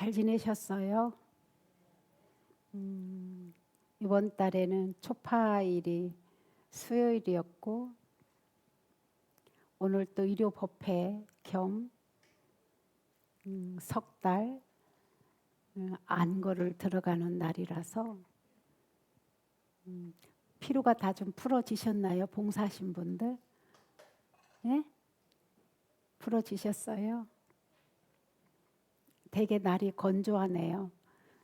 잘 지내셨어요? 이번 달에는 초파일이 수요일이었고 오늘 또 일요법회 겸 석달 안거를 들어가는 날이라서 피로가 다 좀 풀어지셨나요? 봉사하신 분들? 네? 풀어지셨어요? 되게 날이 건조하네요.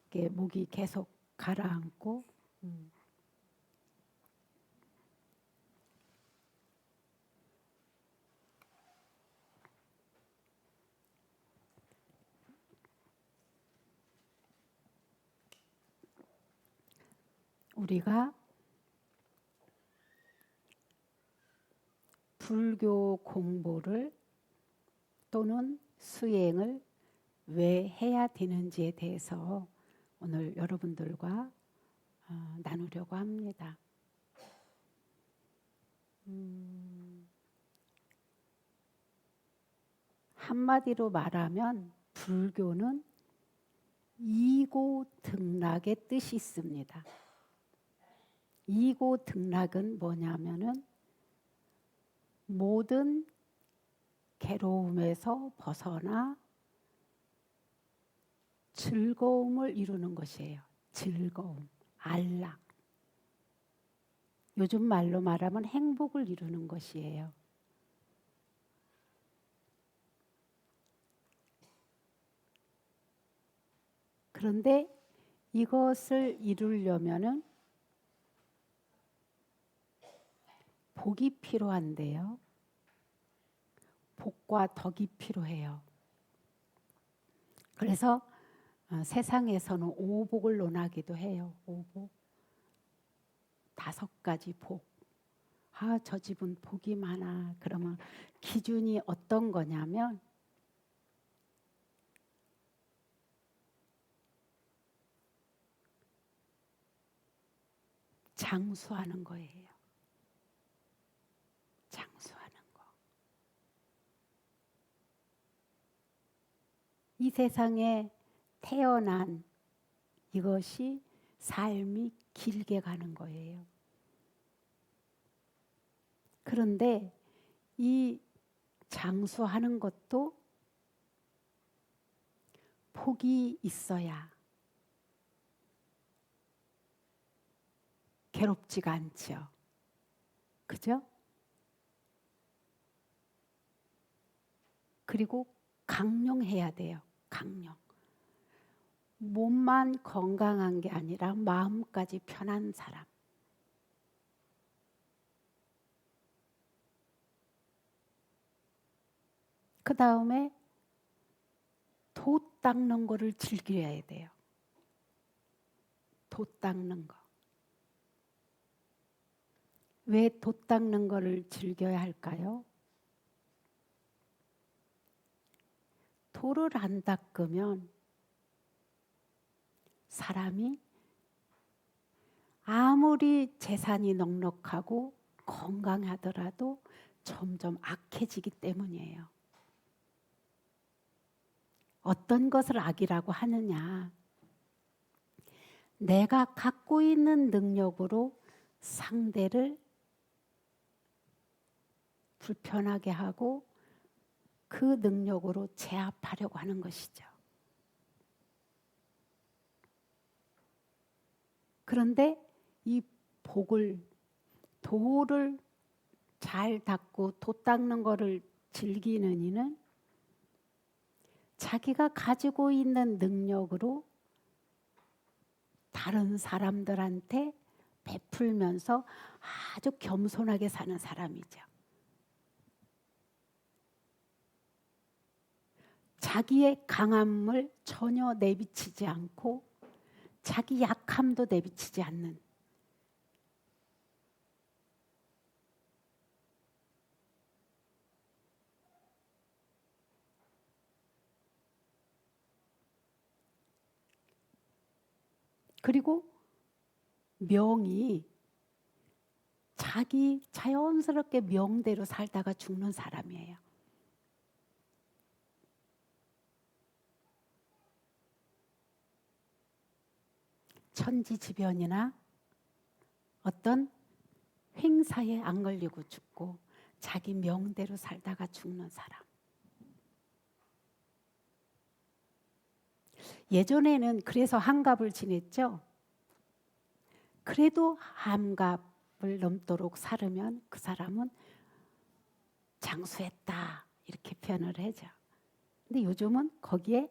이게 목이 계속 가라앉고 우리가 불교 공부를 또는 수행을 왜 해야 되는지에 대해서 오늘 여러분들과 나누려고 합니다. 한마디로 말하면 불교는 이고등락의 뜻이 있습니다. 이고등락은 뭐냐면은 모든 괴로움에서 벗어나 즐거움을 이루는 것이에요. 즐거움, 안락. 요즘 말로 말하면 행복을 이루는 것이에요. 그런데 이것을 이루려면은 복이 필요한데요. 복과 덕이 필요해요. 그래서 세상에서는 오복을 논하기도 해요. 오복. 5가지 복. 저 집은 복이 많아. 그러면 기준이 어떤 거냐면 장수하는 거예요. 장수하는 거. 이 세상에 태어난 이것이 삶이 길게 가는 거예요. 그런데 이 장수하는 것도 복이 있어야 괴롭지가 않죠. 그죠? 그리고 강령해야 돼요. 강령. 몸만 건강한 게 아니라 마음까지 편한 사람. 그 다음에 돛 닦는 거를 즐겨야 돼요. 돛 닦는 거. 왜 돛 닦는 거를 즐겨야 할까요? 돌을 안 닦으면 사람이 아무리 재산이 넉넉하고 건강하더라도 점점 악해지기 때문이에요. 어떤 것을 악이라고 하느냐? 내가 갖고 있는 능력으로 상대를 불편하게 하고 그 능력으로 제압하려고 하는 것이죠. 그런데 이 복을, 돌을 잘 닦고 돛 닦는 거를 즐기는 이는 자기가 가지고 있는 능력으로 다른 사람들한테 베풀면서 아주 겸손하게 사는 사람이죠. 자기의 강함을 전혀 내비치지 않고 자기 약함도 내비치지 않는 그리고 명이 자기 자연스럽게 명대로 살다가 죽는 사람이에요. 천지지변이나 어떤 횡사에 안 걸리고 죽고 자기 명대로 살다가 죽는 사람. 예전에는 그래서 한갑을 지냈죠. 그래도 한갑을 넘도록 살으면 그 사람은 장수했다 이렇게 표현을 하죠. 근데 요즘은 거기에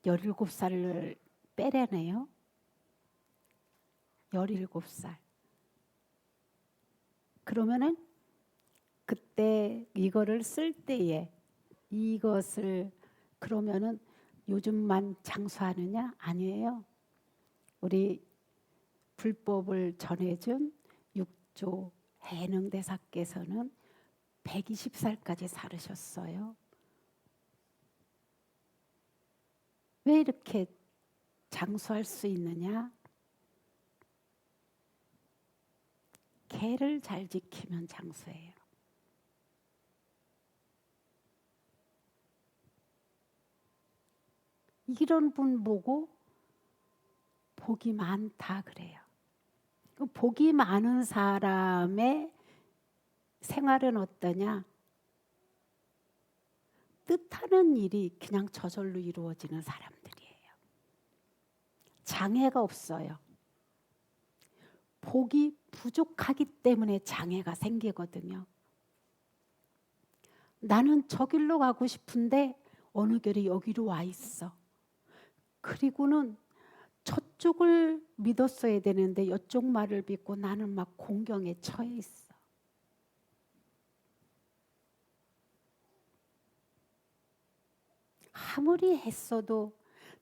17살을 빼려내요. 17살. 그러면은 그때 이거를 쓸 때에 이것을 그러면은 요즘만 장수하느냐? 아니에요. 우리 불법을 전해준 육조 해능대사께서는 120살까지 살으셨어요. 왜 이렇게 장수할 수 있느냐? 계를 잘 지키면 장수예요. 이런 분 보고 복이 많다 그래요. 복이 많은 사람의 생활은 어떠냐? 뜻하는 일이 그냥 저절로 이루어지는 사람들이에요. 장애가 없어요. 복이 부족하기 때문에 장애가 생기거든요. 나는 저 길로 가고 싶은데 어느 결이 여기로 와 있어. 그리고는 저쪽을 믿었어야 되는데 이쪽 말을 믿고 나는 막 공경에 처해 있어. 아무리 했어도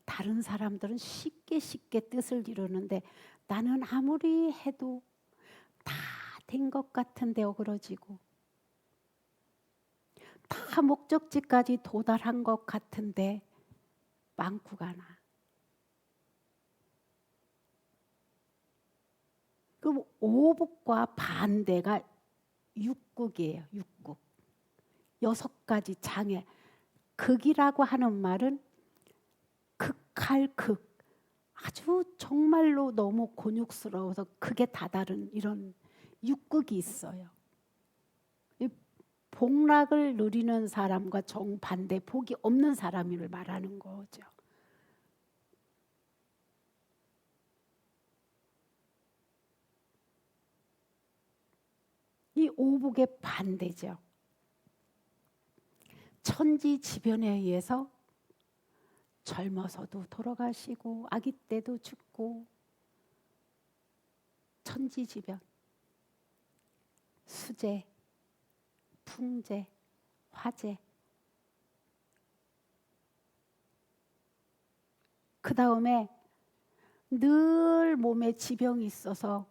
다른 사람들은 쉽게 뜻을 이루는데 나는 아무리 해도 다 된 것 같은데 어그러지고 다 목적지까지 도달한 것 같은데 빵꾸가 나. 그럼 오복과 반대가 육국이에요. 육국. 6가지 장애. 극이라고 하는 말은 극할 극. 아주 정말로 너무 곤욕스러워서 극에 다다른 이런 육극이 있어요. 복락을 누리는 사람과 정반대 복이 없는 사람을 말하는 거죠. 이 오복의 반대죠. 천지지변에 의해서 젊어서도 돌아가시고 아기 때도 죽고 천지지변, 수재, 풍재, 화재. 그 다음에 늘 몸에 지병이 있어서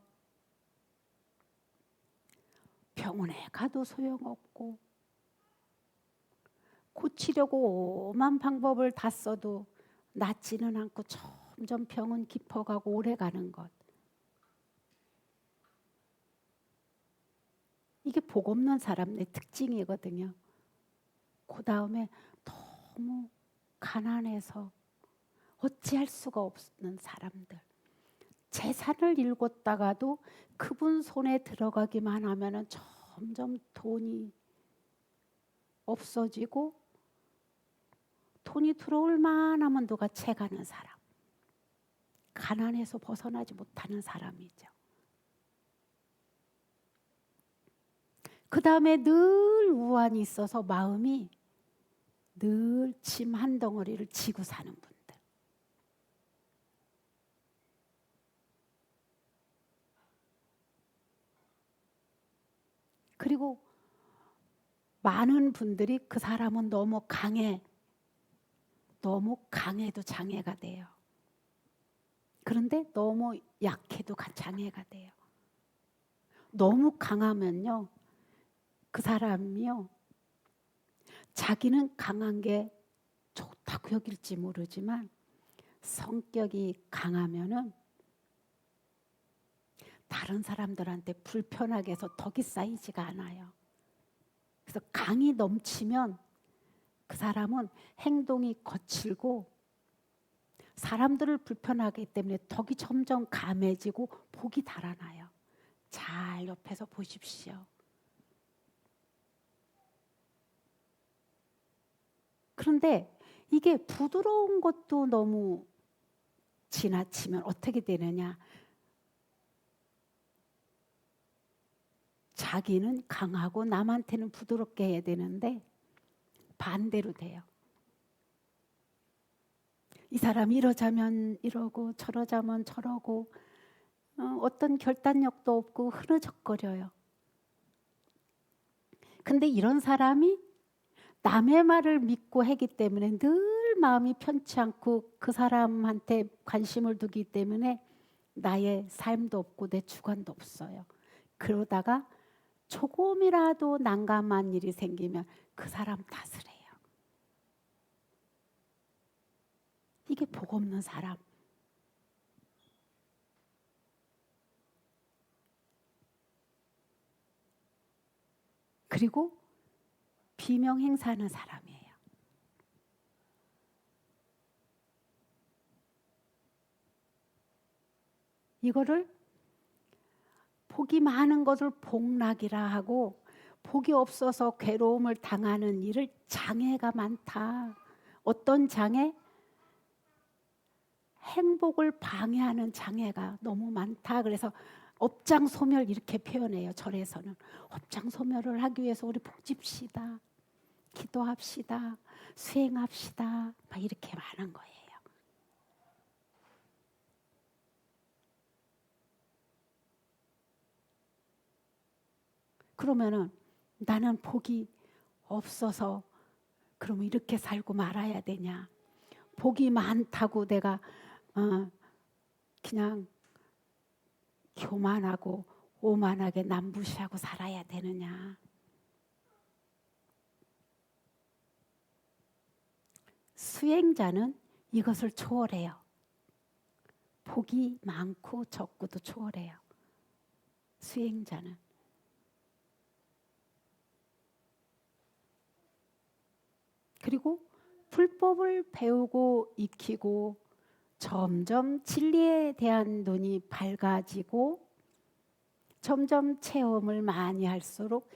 병원에 가도 소용없고 고치려고 오만 방법을 다 써도 낫지는 않고 점점 병은 깊어가고 오래가는 것. 이게 복 없는 사람의 특징이거든요. 그 다음에 너무 가난해서 어찌할 수가 없는 사람들. 재산을 일궜다가도 그분 손에 들어가기만 하면 점점 돈이 없어지고 돈이 들어올 만하면 누가 채가는 사람. 가난해서 벗어나지 못하는 사람이죠. 그 다음에 늘 우환이 있어서 마음이 늘 짐 한 덩어리를 지고 사는 분들. 그리고 많은 분들이 그 사람은 너무 강해. 너무 강해도 장애가 돼요. 그런데 너무 약해도 장애가 돼요. 너무 강하면요. 그 사람이요. 자기는 강한 게 좋다고 여길지 모르지만 성격이 강하면은 다른 사람들한테 불편하게 해서 덕이 쌓이지가 않아요. 그래서 강이 넘치면 그 사람은 행동이 거칠고 사람들을 불편하기 때문에 덕이 점점 감해지고 복이 달아나요. 잘 옆에서 보십시오. 그런데 이게 부드러운 것도 너무 지나치면 어떻게 되느냐? 자기는 강하고 남한테는 부드럽게 해야 되는데 반대로 돼요. 이 사람이 이러자면 이러고 저러자면 저러고 어떤 결단력도 없고 흐느적거려요. 근데 이런 사람이 남의 말을 믿고 하기 때문에 늘 마음이 편치 않고 그 사람한테 관심을 두기 때문에 나의 삶도 없고 내 주관도 없어요. 그러다가 조금이라도 난감한 일이 생기면 그 사람 탓을 해요. 이게 복 없는 사람. 그리고 비명 행사하는 사람이에요. 이거를 복이 많은 것을 복락이라 하고 복이 없어서 괴로움을 당하는 일을 장애가 많다. 어떤 장애? 행복을 방해하는 장애가 너무 많다. 그래서 업장소멸 이렇게 표현해요. 절에서는. 업장소멸을 하기 위해서 우리 복집시다. 기도합시다. 수행합시다. 막 이렇게 많은 거예요. 그러면은 나는 복이 없어서 그러면 이렇게 살고 말아야 되냐? 복이 많다고 내가 그냥 교만하고 오만하게 남부시하고 살아야 되느냐? 수행자는 이것을 초월해요. 복이 많고 적고도 초월해요. 수행자는. 그리고 불법을 배우고 익히고 점점 진리에 대한 눈이 밝아지고 점점 체험을 많이 할수록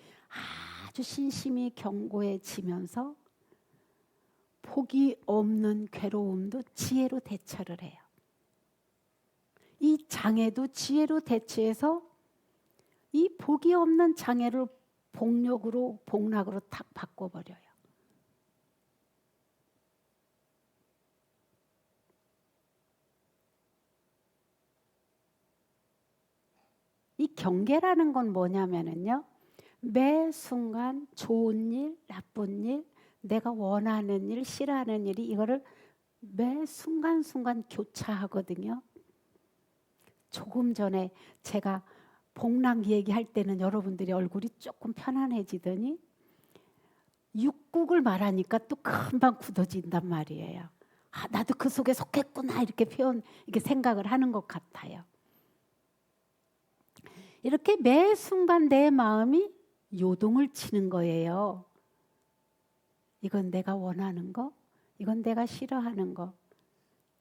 아주 신심이 견고해지면서 복이 없는 괴로움도 지혜로 대처를 해요. 이 장애도 지혜로 대처해서 이 복이 없는 장애를 복력으로 복락으로 탁 바꿔버려요. 이 경계라는 건 뭐냐면은요. 매 순간 좋은 일, 나쁜 일, 내가 원하는 일, 싫어하는 일이 이거를 매 순간순간 교차하거든요. 조금 전에 제가 복락 얘기할 때는 여러분들이 얼굴이 조금 편안해지더니 육국을 말하니까 또 금방 굳어진단 말이에요. 아, 나도 그 속에 속했구나 이렇게 이렇게 생각을 하는 것 같아요. 이렇게 매 순간 내 마음이 요동을 치는 거예요. 이건 내가 원하는 거, 이건 내가 싫어하는 거,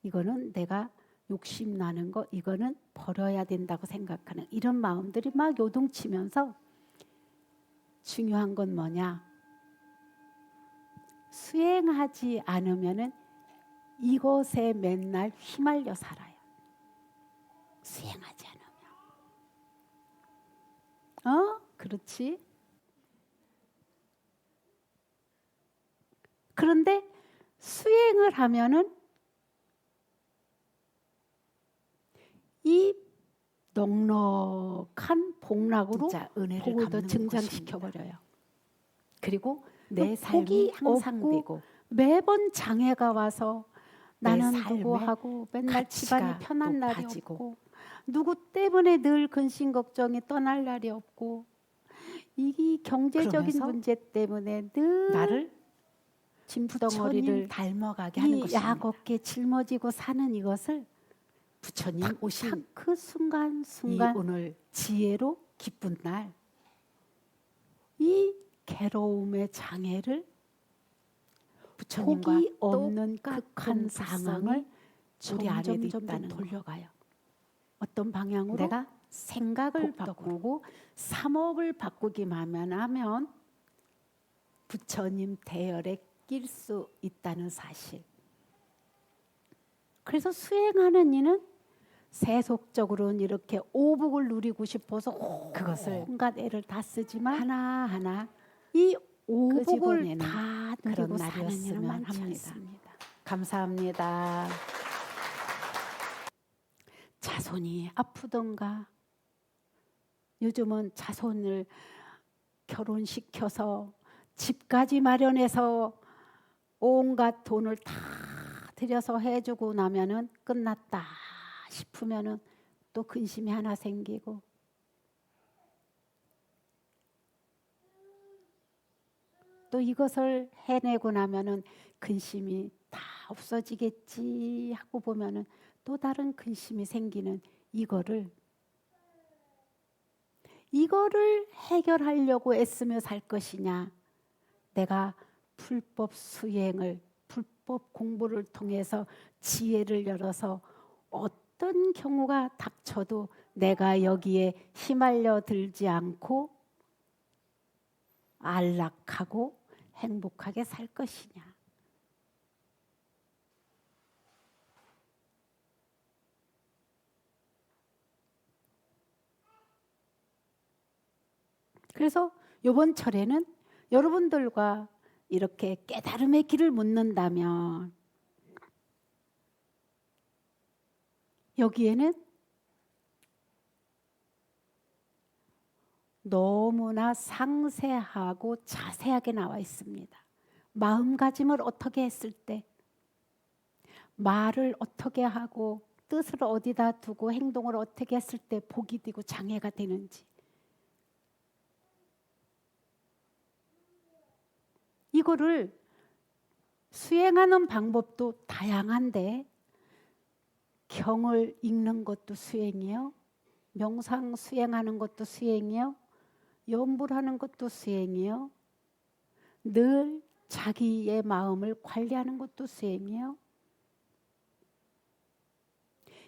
이거는 내가 욕심나는 거, 이거는 버려야 된다고 생각하는 이런 마음들이 막 요동치면서 중요한 건 뭐냐? 수행하지 않으면은 이것에 맨날 휘말려 살아요. 수행하지 않으면. 그렇지? 그런데 수행을 하면은 이 넉넉한 복락으로 복을 더 증장시켜버려요. 그리고 내 삶이 향상되고 매번 장애가 와서 나는 누구 하고 맨날 집안이 편한 날이 없고 누구 때문에 늘 근심 걱정이 떠날 날이 없고 이 경제적인 문제 때문에 늘 나를 짐덩어리를 닮아가게 하는 것입니다. 약 어깨 짊어지고 사는 이것을 부처님 오신 그 순간순간 오늘 지혜로 기쁜 날 이 괴로움의 장애를 부처님과 복이 없는 극한 상황을 우리 안에도 있다는 돌려가요. 어떤 방향으로? 내가 생각을 바꾸고 사목을 바꾸기만 하면 부처님 대열에 낄 수 있다는 사실. 그래서 수행하는 이는 세속적으로는 이렇게 오복을 누리고 싶어서 그것을 온갖 애를 다 쓰지만 하나하나 이 오복을 다 누리고 사는 이는 많지 않습니다. 감사합니다. 자손이 아프던가 요즘은 자손을 결혼시켜서 집까지 마련해서 온갖 돈을 다 들여서 해주고 나면은 끝났다 싶으면은 또 근심이 하나 생기고 또 이것을 해내고 나면은 근심이 다 없어지겠지 하고 보면은 또 다른 근심이 생기는 이거를 해결하려고 애쓰며 살 것이냐, 내가 불법 수행을 불법 공부를 통해서 지혜를 열어서 어떤 경우가 닥쳐도 내가 여기에 휘말려 들지 않고 안락하고 행복하게 살 것이냐. 그래서 이번 철에는 여러분들과 이렇게 깨달음의 길을 묻는다면 여기에는 너무나 상세하고 자세하게 나와 있습니다. 마음가짐을 어떻게 했을 때, 말을 어떻게 하고 뜻을 어디다 두고 행동을 어떻게 했을 때 복이 되고 장애가 되는지, 이거를 수행하는 방법도 다양한데 경을 읽는 것도 수행이요, 명상 수행하는 것도 수행이요, 염불하는 것도 수행이요, 늘 자기의 마음을 관리하는 것도 수행이요.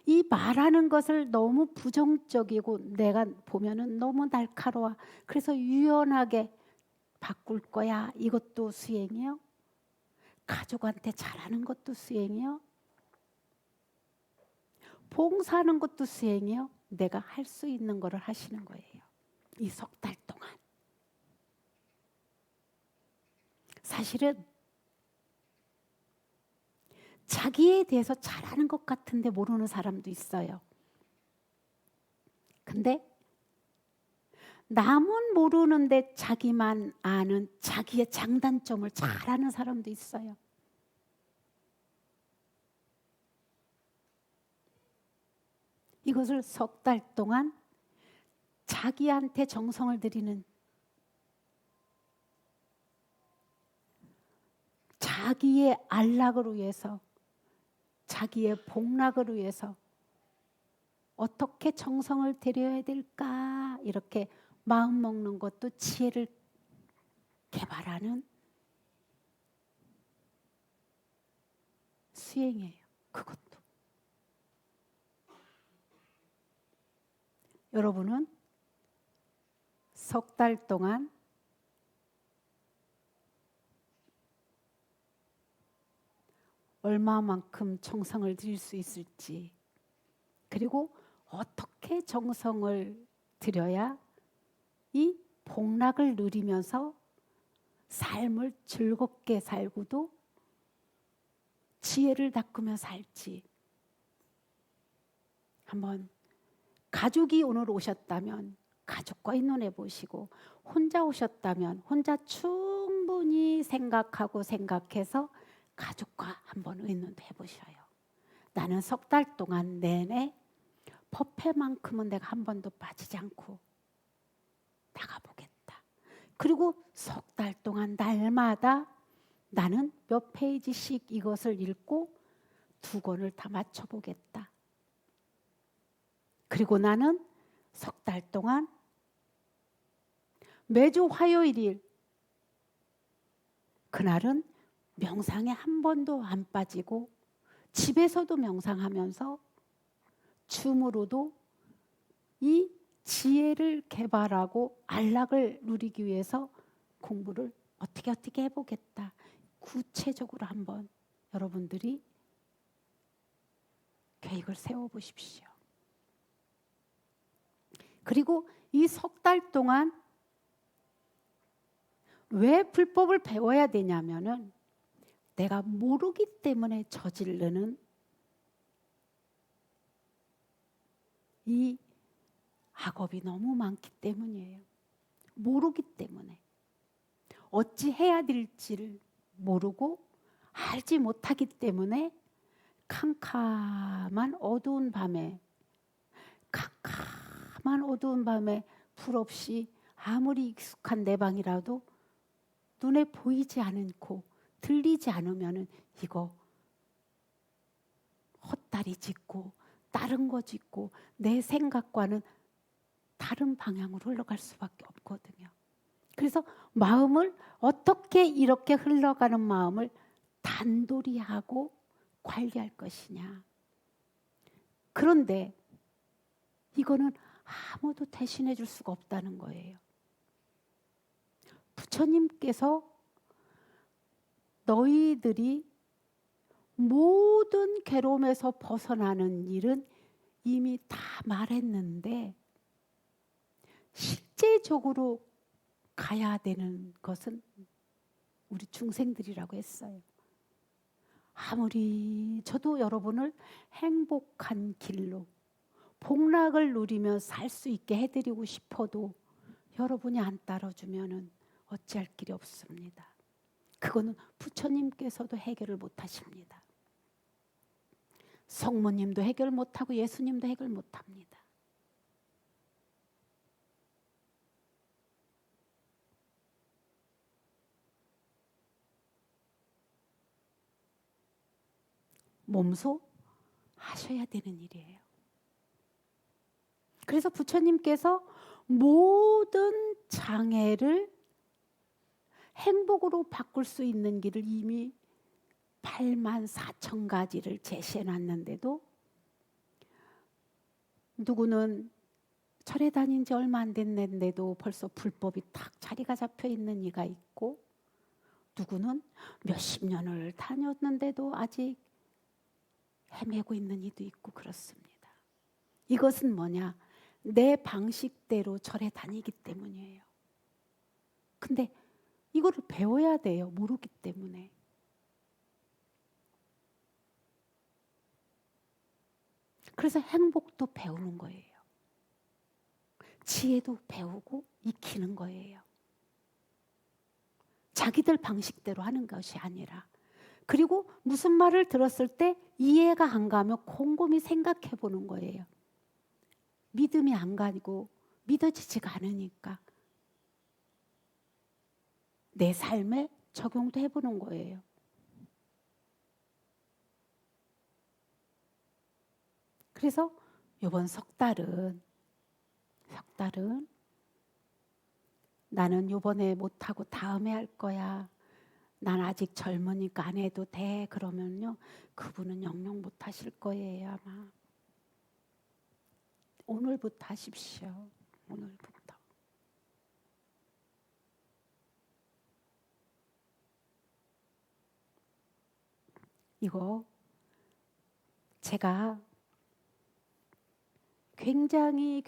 이 말하는 것을 너무 부정적이고 내가 보면은 너무 날카로워, 그래서 유연하게 바꿀 거야, 이것도 수행이요. 가족한테 잘하는 것도 수행이요. 봉사하는 것도 수행이요. 내가 할 수 있는 거를 하시는 거예요. 이 석 달 동안. 사실은 자기에 대해서 잘하는 것 같은데 모르는 사람도 있어요. 근데 남은 모르는데 자기만 아는 자기의 장단점을 잘 아는 사람도 있어요. 이것을 석 달 동안 자기한테 정성을 들이는, 자기의 안락을 위해서, 자기의 복락을 위해서 어떻게 정성을 들여야 될까, 이렇게 마음 먹는 것도 지혜를 개발하는 수행이에요. 그것도. 여러분은 석 달 동안 얼마만큼 정성을 들일 수 있을지, 그리고 어떻게 정성을 들여야 이 복락을 누리면서 삶을 즐겁게 살고도 지혜를 닦으며 살지. 한번 가족이 오늘 오셨다면 가족과 의논해 보시고, 혼자 오셨다면 혼자 충분히 생각해서 가족과 한번 의논도 해보셔요. 나는 석 달 동안 내내 법회만큼은 내가 한 번도 빠지지 않고 나가보겠다. 그리고 석 달 동안 날마다 나는 몇 페이지씩 이것을 읽고 두 권을 다 맞춰보겠다. 그리고 나는 석 달 동안 매주 화요일일 그날은 명상에 한 번도 안 빠지고 집에서도 명상하면서 줌으로도 이 지혜를 개발하고 안락을 누리기 위해서 공부를 어떻게 해보겠다. 구체적으로 한번 여러분들이 계획을 세워보십시오. 그리고 이 석 달 동안 왜 불법을 배워야 되냐면은 내가 모르기 때문에 저지르는 이 악업이 너무 많기 때문이에요. 모르기 때문에. 어찌 해야 될지를 모르고 알지 못하기 때문에 캄캄한 어두운 밤에 불 없이 아무리 익숙한 내 방이라도 눈에 보이지 않고 들리지 않으면 이거 헛다리 짚고 다른 거 짚고 내 생각과는 다른 방향으로 흘러갈 수밖에 없거든요. 그래서 마음을 어떻게 이렇게 흘러가는 마음을 단돌이 하고 관리할 것이냐. 그런데 이거는 아무도 대신해 줄 수가 없다는 거예요. 부처님께서 너희들이 모든 괴로움에서 벗어나는 일은 이미 다 말했는데 실제적으로 가야 되는 것은 우리 중생들이라고 했어요. 아무리 저도 여러분을 행복한 길로 복락을 누리며 살 수 있게 해드리고 싶어도 여러분이 안 따라주면 어찌할 길이 없습니다. 그거는 부처님께서도 해결을 못하십니다. 성모님도 해결 못하고 예수님도 해결 못합니다. 몸소 하셔야 되는 일이에요. 그래서 부처님께서 모든 장애를 행복으로 바꿀 수 있는 길을 이미 84,000가지를 제시해 놨는데도 누구는 절에 다닌 지 얼마 안 됐는데도 벌써 불법이 탁 자리가 잡혀 있는 이가 있고, 누구는 몇십 년을 다녔는데도 아직 헤매고 있는 이도 있고 그렇습니다. 이것은 뭐냐? 내 방식대로 절에 다니기 때문이에요. 근데 이거를 배워야 돼요. 모르기 때문에. 그래서 행복도 배우는 거예요. 지혜도 배우고 익히는 거예요. 자기들 방식대로 하는 것이 아니라. 그리고 무슨 말을 들었을 때 이해가 안 가면 곰곰이 생각해 보는 거예요. 믿음이 안 가고 믿어지지가 않으니까 내 삶에 적용도 해보는 거예요. 그래서 이번 석 달은 나는 이번에 못하고 다음에 할 거야. 난 아직 젊으니까 안 해도 돼. 그러면요, 그분은 영영 못하실 거예요 아마. 오늘부터 하십시오. 오늘부터. 이거 제가 굉장히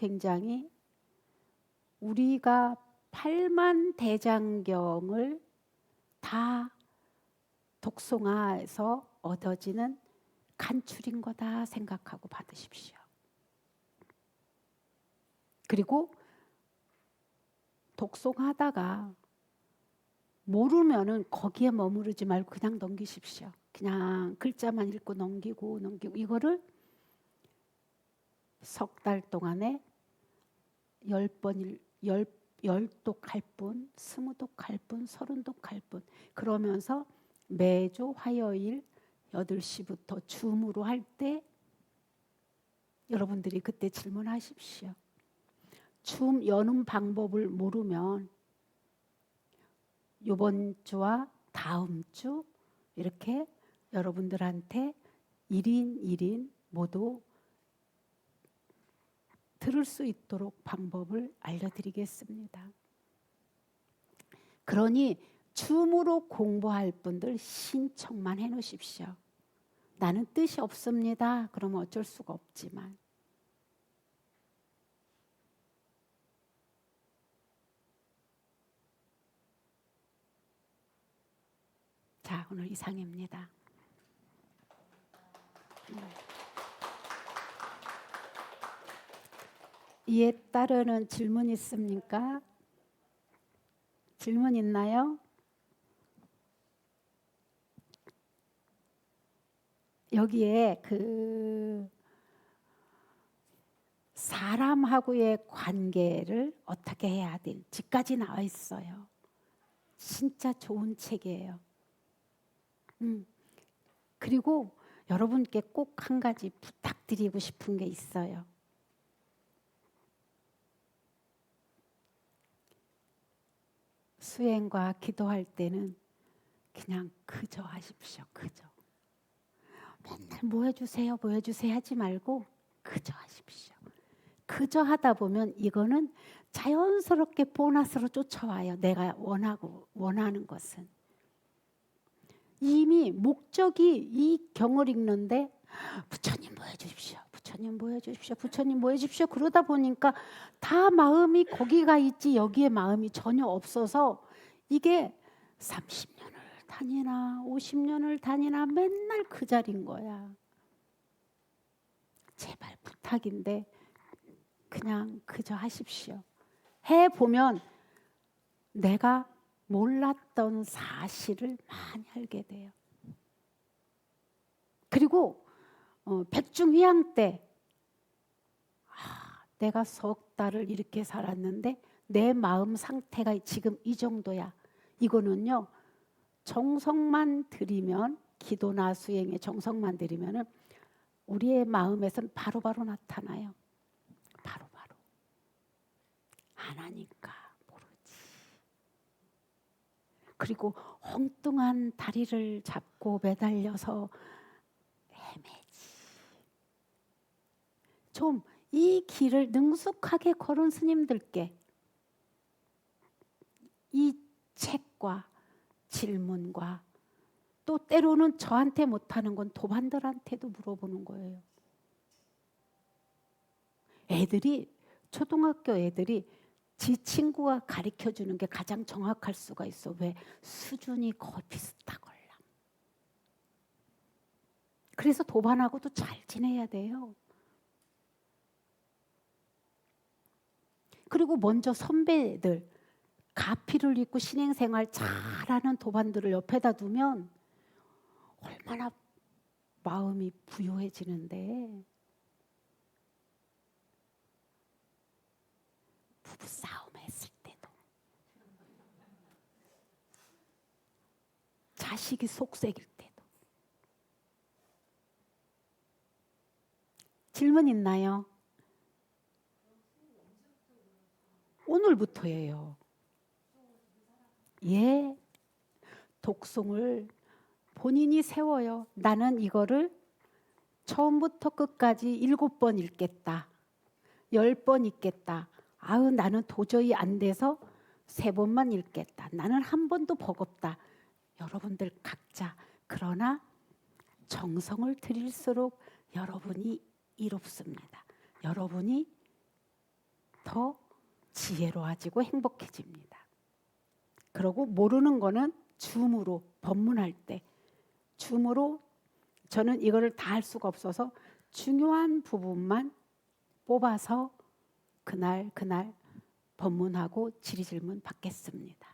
우리가 8만 대장경을 다 독송화해서 얻어지는 간출인 거다 생각하고 받으십시오. 그리고 독송하다가 모르면은 거기에 머무르지 말고 그냥 넘기십시오. 그냥 글자만 읽고 넘기고 이거를 석 달 동안에 10독 할 뿐, 20독 할 뿐, 30독 할 뿐. 그러면서 매주 화요일 8시부터 줌으로 할 때 여러분들이 그때 질문하십시오. 줌 여는 방법을 모르면 이번 주와 다음 주 이렇게 여러분들한테 1인 1인 모두 들을 수 있도록 방법을 알려드리겠습니다. 그러니 줌으로 공부할 분들 신청만 해놓으십시오. 나는 뜻이 없습니다. 그러면 어쩔 수가 없지만. 자, 오늘 이상입니다. 이에 따르는 질문 있습니까? 질문 있나요? 여기에 사람하고의 관계를 어떻게 해야 될지까지 나와 있어요. 진짜 좋은 책이에요. 그리고 여러분께 꼭 한 가지 부탁드리고 싶은 게 있어요. 수행과 기도할 때는 그냥 그저 하십시오. 그저. 맨날 뭐 해주세요 하지 말고 그저 하십시오. 그저 하다 보면 이거는 자연스럽게 보너스로 쫓아와요. 내가 원하는 것은. 이미 목적이 이 경을 읽는데 부처님 뭐 해주십시오. 부처님 뭐 해주십시오. 부처님 뭐 해주십시오. 그러다 보니까 다 마음이 거기가 있지 여기에 마음이 전혀 없어서 이게 30년을 다니나 50년을 다니나 맨날 그 자리인 거야. 제발 부탁인데 그냥 그저 하십시오. 해보면 내가 몰랐던 사실을 많이 알게 돼요. 그리고 백중휘양 때 내가 석 달을 이렇게 살았는데 내 마음 상태가 지금 이 정도야. 이거는요. 정성만 들이면 기도나 수행에 정성만 들이면 우리의 마음에선 바로바로 나타나요. 바로바로. 안 하니까 모르지. 그리고 엉뚱한 다리를 잡고 매달려서 헤매지. 좀 이 길을 능숙하게 걸은 스님들께 이 책과 질문과 또 때로는 저한테 못하는 건 도반들한테도 물어보는 거예요. 초등학교 애들이 지 친구가 가르쳐주는 게 가장 정확할 수가 있어. 왜? 수준이 거의 비슷하걸라. 그래서 도반하고도 잘 지내야 돼요. 그리고 먼저 선배들 가피를 입고 신행생활 잘하는 도반들을 옆에다 두면 얼마나 마음이 부유해지는데. 부부싸움 했을 때도 자식이 속색일 때도. 질문 있나요? 오늘부터예요. 예, 독송을 본인이 세워요. 나는 이거를 처음부터 끝까지 7번 읽겠다. 10번 읽겠다. 나는 도저히 안 돼서 3번만 읽겠다. 나는 한 번도 버겁다. 여러분들 각자. 그러나 정성을 들일수록 여러분이 이롭습니다. 여러분이 더 지혜로워지고 행복해집니다. 그리고 모르는 거는 줌으로 법문할 때 줌으로 저는 이거를 다 할 수가 없어서 중요한 부분만 뽑아서 그날 법문하고 질의질문 받겠습니다.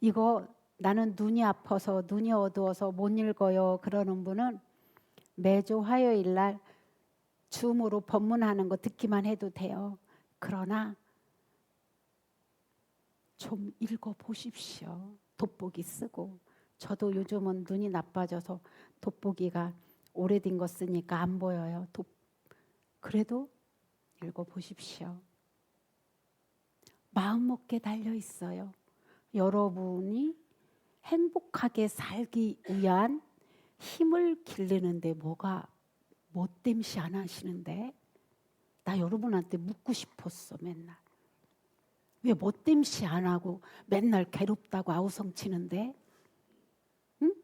이거 나는 눈이 아파서 눈이 어두워서 못 읽어요 그러는 분은 매주 화요일 날 줌으로 법문하는 거 듣기만 해도 돼요. 그러나 좀 읽어보십시오. 돋보기 쓰고. 저도 요즘은 눈이 나빠져서 돋보기가 오래된 거 쓰니까 안 보여요. 그래도 읽어보십시오. 마음먹기에 달려 있어요. 여러분이 행복하게 살기 위한 힘을 기르는데 뭐가 못됨시 안 하시는데, 나 여러분한테 묻고 싶었어. 맨날 왜 못됨시 안 하고 맨날 괴롭다고 아우성치는데? 응?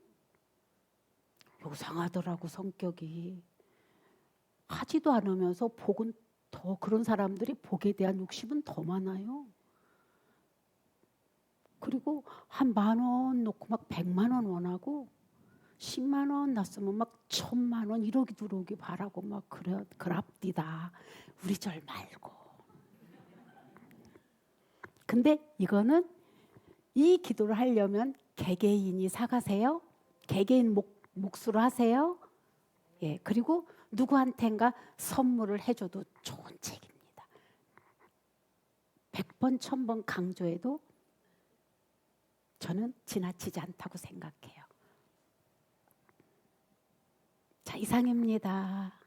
요상하더라고 성격이. 하지도 않으면서 복은 더, 그런 사람들이 복에 대한 욕심은 더 많아요. 그리고 한 10,000원 놓고 막 100만 원 원하고 10만 원 났으면 막 1,000만 원 이러기 들어오기 바라고 막 그랍디다. 우리 절 말고. 근데 이거는 이 기도를 하려면 개개인이 사가세요. 개개인 몫으로 하세요. 예, 그리고 누구한텐가 선물을 해줘도 좋은 책입니다. 100번 1000번 강조해도 저는 지나치지 않다고 생각해요. 자, 이상입니다.